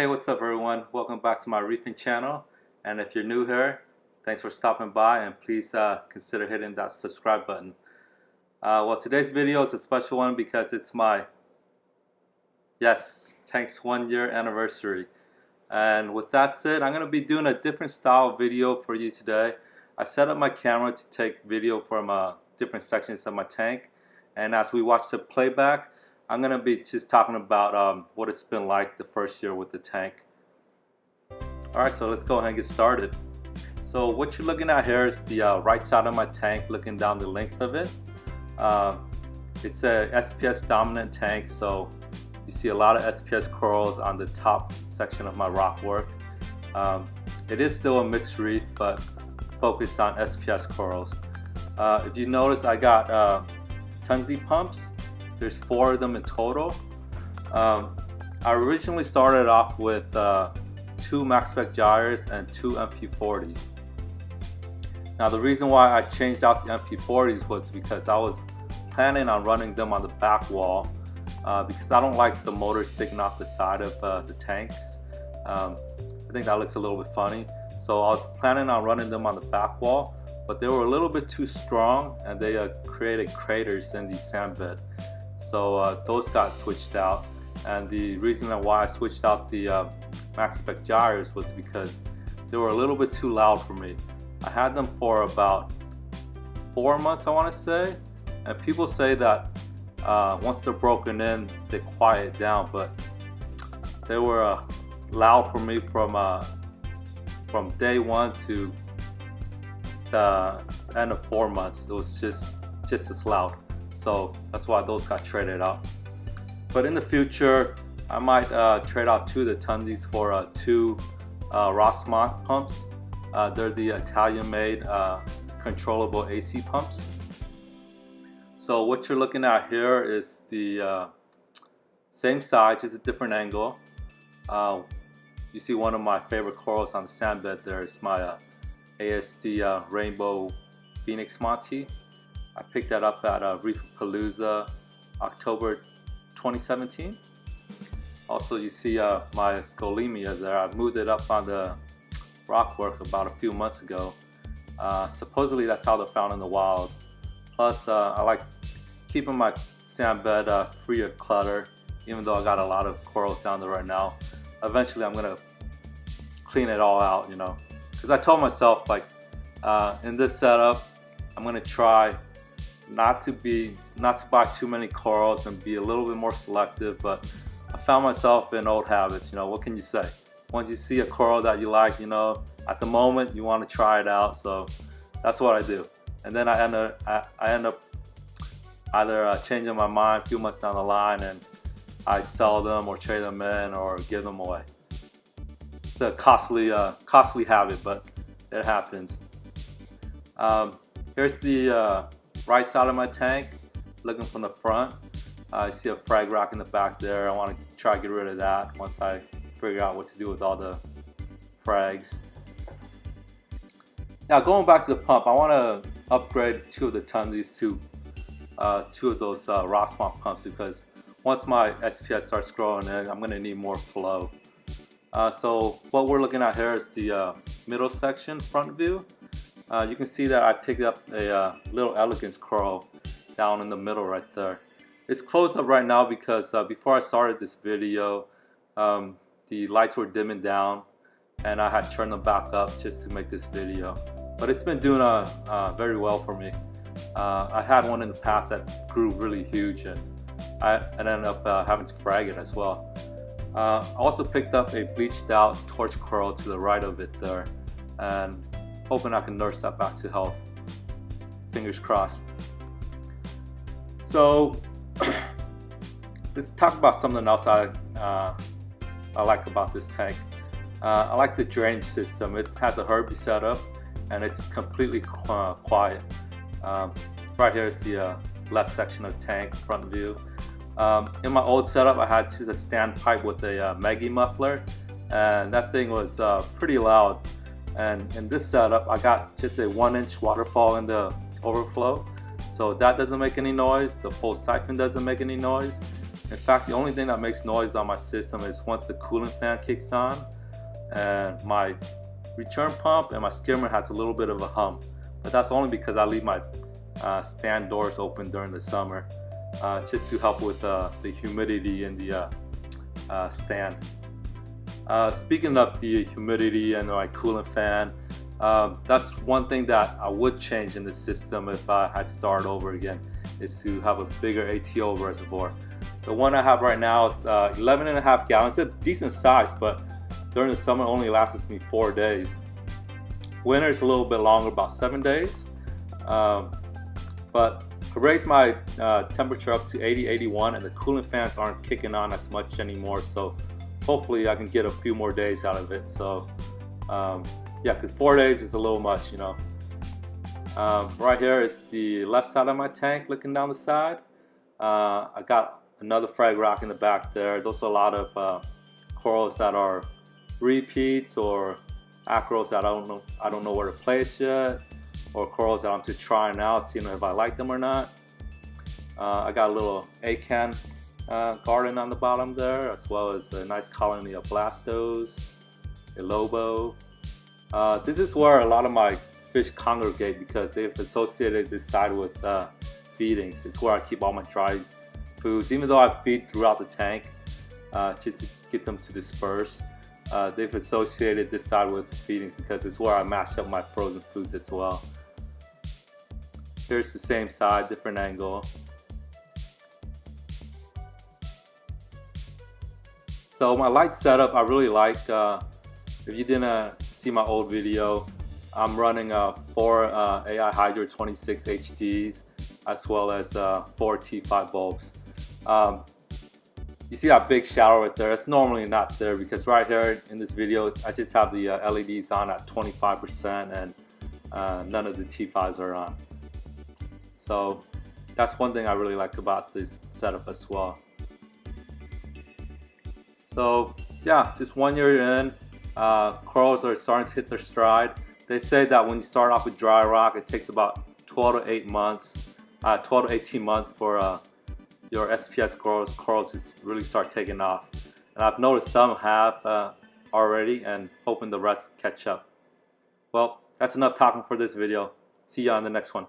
Hey, what's up everyone? Welcome back to my reefing channel, and if you're new here, thanks for stopping by, and please consider hitting that subscribe button. Well, today's video is a special one because it's my tank's 1-year anniversary. And with that said, I'm going to be doing a different style video for you today. I set up my camera to take video from different sections of my tank, and as we watch the playback, I'm going to be just talking about what it's been like the first year with the tank. Alright, so let's go ahead and get started. So what you're looking at here is the right side of my tank, looking down the length of it. It's a SPS dominant tank, so you see a lot of SPS corals on the top section of my rock work. It is still a mixed reef, but focused on SPS corals. If you notice, I got Tunzi pumps. There's 4 of them in total. I originally started off with 2 max spec gyres and 2 MP40s. Now the reason why I changed out the MP40s was because I was planning on running them on the back wall because I don't like the motor sticking off the side of the tanks. I think that looks a little bit funny. So I was planning on running them on the back wall, but they were a little bit too strong and they created craters in the sand bed. So those got switched out, and the reason why I switched out the max spec gyres was because they were a little bit too loud for me. I had them for about 4 months, I want to say, and people say that once they're broken in, they quiet down, but they were loud for me from day 1 to the end of 4 months. It was just as loud. So that's why those got traded out. But in the future, I might trade out 2 of the Tunzis for 2 Rossmont pumps. They're the Italian-made controllable AC pumps. So what you're looking at here is the same side, just a different angle. You see one of my favorite corals on the sand bed there. It's my ASD Rainbow Phoenix Monty. I picked that up at Reef-a-Palooza, October 2017. Also, you see my Scolemia there. I moved it up on the rockwork about a few months ago. Supposedly that's how they're found in the wild. Plus, I like keeping my sand bed free of clutter, even though I got a lot of corals down there right now. Eventually, I'm gonna clean it all out, you know, because I told myself, like, in this setup, I'm gonna try not to buy too many corals and be a little bit more selective, but I found myself in old habits. You know, what can you say? Once you see a coral that you like, you know, at the moment you want to try it out, so that's what I do. And then I end up either changing my mind a few months down the line, and I sell them or trade them in or give them away. It's a costly habit, but it happens. Here's the right side of my tank, looking from the front. I see a frag rack in the back there. I want to try to get rid of that once I figure out what to do with all the frags. Now going back to the pump, I want to upgrade 2 of the Tunzis to 2 of those Rossmont pumps, because once my SPS starts growing in, I'm going to need more flow. So what we're looking at here is the middle section front view. You can see that I picked up a little elegance coral down in the middle right there. It's closed up right now because before I started this video, the lights were dimming down and I had turned them back up just to make this video. But it's been doing very well for me. I had one in the past that grew really huge, and I ended up having to frag it as well. I also picked up a bleached out torch coral to the right of it there, and hoping I can nurse that back to health. Fingers crossed. So let's talk about something else I like about this tank. I like the drainage system. It has a Herbie setup and it's completely quiet. Right here is the left section of the tank, front view. In my old setup, I had just a standpipe with a Maggie muffler, and that thing was pretty loud. And in this setup, I got just a 1-inch waterfall in the overflow, so that doesn't make any noise. The full siphon doesn't make any noise, In fact, the only thing that makes noise on my system is once the coolant fan kicks on, and my return pump and my skimmer has a little bit of a hum, but that's only because I leave my stand doors open during the summer, just to help with the humidity in the stand. Speaking of the humidity and my coolant fan, that's one thing that I would change in the system if I had to start over again, is to have a bigger ATO reservoir. The one I have right now is 11.5 gallons. It's a decent size, but during the summer only lasts me 4 days. Winter is a little bit longer, about 7 days. But I raised my temperature up to 80, 81, and the coolant fans aren't kicking on as much anymore, so hopefully I can get a few more days out of it. So yeah, because 4 days is a little much, you know. Right here is the left side of my tank looking down the side. I got another frag rock in the back there. Those are a lot of corals that are repeats, or acros that I don't know where to place yet, or corals that I'm just trying out, seeing if I like them or not. I got a little acan garden on the bottom there, as well as a nice colony of blastos, a lobo. This is where a lot of my fish congregate because they've associated this side with feedings. It's where I keep all my dry foods, even though I feed throughout the tank just to get them to disperse. They've associated this side with feedings because it's where I mash up my frozen foods as well. Here's the same side, different angle. So my light setup I really like. If you didn't see my old video, I'm running 4 AI Hydra 26 HDs as well as 4 T5 bulbs. You see that big shadow right there? It's normally not there because right here in this video I just have the LEDs on at 25% and none of the T5s are on. So that's one thing I really like about this setup as well. So yeah, just 1 year in, corals are starting to hit their stride. They say that when you start off with dry rock, it takes about 12 to 18 months for your SPS corals to really start taking off. And I've noticed some have already, and hoping the rest catch up. Well, that's enough talking for this video. See you on the next one.